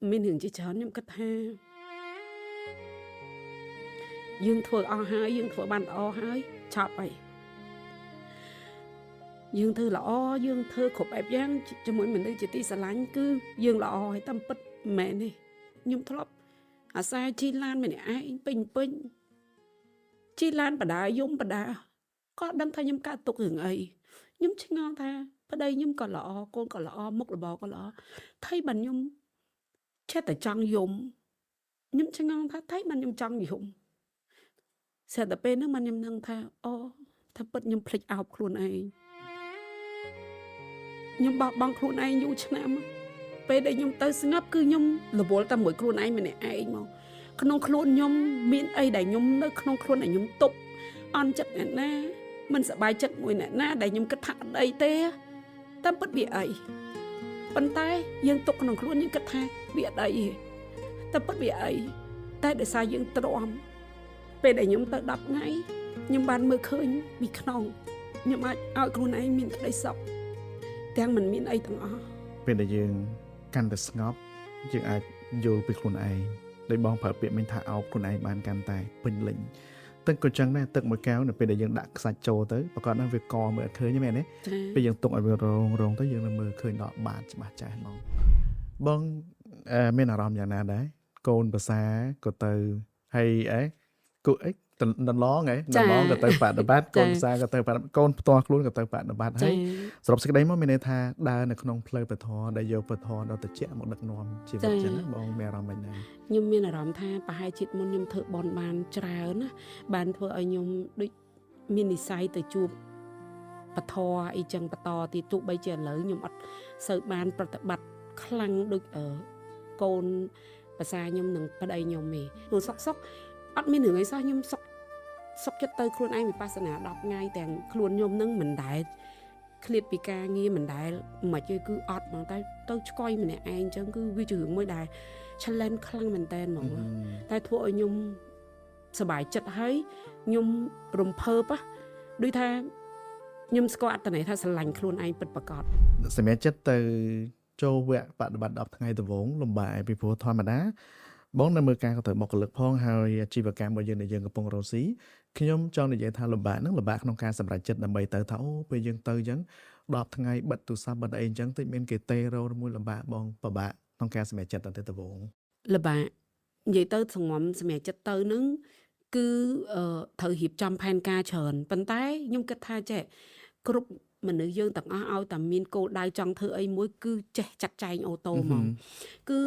មានរឿងជាច្រើនខ្ញុំគិតថាយើងធ្វើអស់ហើយយើងធ្វើបានល្អហើយឆាប់ហើយយើងធ្វើល្អយើងធ្វើគ្រប់បែបយ៉ាងជាមួយមនុស្សជាទីស្រឡាញ់គឺយើងល្អហើយតាមពិតមែនទេខ្ញុំធ្លាប់អាសាជិះឡានម្នាក់ឯងពេញជិះឡានបដាយំបដាក៏ដឹងថាខ្ញុំកើតទុករឿងអីខ្ញុំឆ្ងល់ថាប្តីខ្ញុំក៏ល្អកូនក៏ល្អមុខរបរក៏ល្អថៃបានខ្ញុំចេះតែចង់យំខ្ញុំឆ្ងល់ថាថៃបានខ្ញុំចង់យំស្រាប់តែពេលហ្នឹងបានខ្ញុំនឹងថាអូថាពិតខ្ញុំភ្លេចអោបខ្លួនឯងខ្ញុំបោះបង់ខ្លួនឯងយូរឆ្នាំពេលដែលខ្ញុំទៅស្ងប់គឺខ្ញុំរវល់តែមួយខ្លួនឯងម្នាក់ឯងមកក្នុងខ្លួនខ្ញុំមានអីដែលខ្ញុំនៅក្នុងខ្លួនដែលខ្ញុំទប់អន់ចិត្តអ្នកណាមិនសប្បាយចិត្តមួយអ្នកណាដែលខ្ញុំគិតថាអត់អីទេតាមពិតវាអីប៉ុន្តែយើងទុកក្នុងខ្លួនយើងគិតថាវាអត់អីទេតាមពិតវាអីតែដោយសារយើងទ្រាំពេលដែលខ្ញុំទៅ10ថ្ងៃខ្ញុំបានមើលឃើញពីក្នុងខ្ញុំអាចឲ្យខ្លួនឯងមានក្តីសុខទាំងមិនមានអីទាំងអស់ពេលដែលយើងកាន់តែស្ងប់យើងអាចយល់ពីខ្លួនឯងដោយបងប្រើពាក្យមិញថាអោបខ្លួនឯងបានកាន់តែពេញលេញទឹកក៏ចឹងដែរទឹកមួយកែវនៅពេលដែលយើងដាក់ខ្សាច់ចូលទៅប្រកាសណាវាកមើលអត់ឃើញទេមែនទេពេលយើងទុកឲ្យវារងទៅយើងនឹងមើលឃើញដល់បាតច្បាស់ចាស់ហ្មងបងមានអារម្មណ៍យ៉ាងណាដែរកូនភាសាក៏ទៅហើយគូអីដឡងក៏ទៅបដិបត្តិកូនភាសាក៏ទៅកូនផ្ទាល់ខ្លួនក៏ទៅបដិបត្តិហើយសរុបសេចក្តីមកមានន័យថាដើរនៅក្នុងផ្លូវពធដែលយកពធដល់តិចមកដឹកនាំជីវិតចឹងណាបងមានអារម្មណ៍មិនដែរខ្ញុំមានអារម្មណ៍ថាប្រហែលជាតិមុនខ្ញុំធ្វើបន់បានច្រើនណាបានធ្វើឲ្យខ្ញុំដូចមាននិស្ស័យទៅជួបពធអីចឹងបន្តទីទោះបីជាឥឡូវខ្ញុំអត់សូវបានប្រតិបត្តិខ្លាំងដូចកូនភាសាខ្ញុំនឹងប្តីខ្ញុំទេព្រោះសុកអត់មានរឿងអីសោះខ្ញុំសុកចិត្តទៅខ្លួនឯងវិបស្សនា10ថ្ងៃទាំងខ្លួនខ្ញុំនឹងមិនដែលឃ្លាតពីការងារមិនដែលមិនទេគឺអត់ហ្មងតែទៅឆ្កយម្នាក់ឯងអញ្ចឹងគឺវាជារឿងមួយដែល challenge ខ្លាំងមែនតើហ្មងតែធ្វើឲ្យខ្ញុំសប្បាយចិត្តហើយខ្ញុំរំភើបដូចថាខ្ញុំស្គាល់អត្តន័យថាស្រឡាញ់ខ្លួនឯងពិតប្រាកដសម្រាប់ចិត្តទៅចូលវគ្គបដិបត្តិ10ថ្ងៃដំបូងលំបាកពីព្រោះធម្មតាបងនៅមើលការក៏ទៅបុគ្គលិកផងហើយអាជីវកម្មរបស់យើងដែលយើងកំពុងរកស៊ីខ្ញុំចង់និយាយថាលំបាកហ្នឹងលំបាកក្នុងការសម្រេចចិត្តដើម្បីទៅថាអូពេលយើងទៅអញ្ចឹង10ថ្ងៃបិទទូរស័ព្ទបិទអីអញ្ចឹងតិចមានគេទេរោមួយលំបាកបងពិបាកក្នុងការសម្រេចចិត្តទៅដំបូងលំបាកនិយាយទៅសម្រាប់ចិត្តទៅហ្នឹងគឺត្រូវរៀបចំផែនការច្រើនប៉ុន្តែខ្ញុំគិតថាចេះគ្រប់មនុស្សយើងទាំងអស់ឲ្យតែមានគោលដៅចង់ធ្វើអីមួយគឺចេះចាត់ចែងអូតូហ្មងគឺ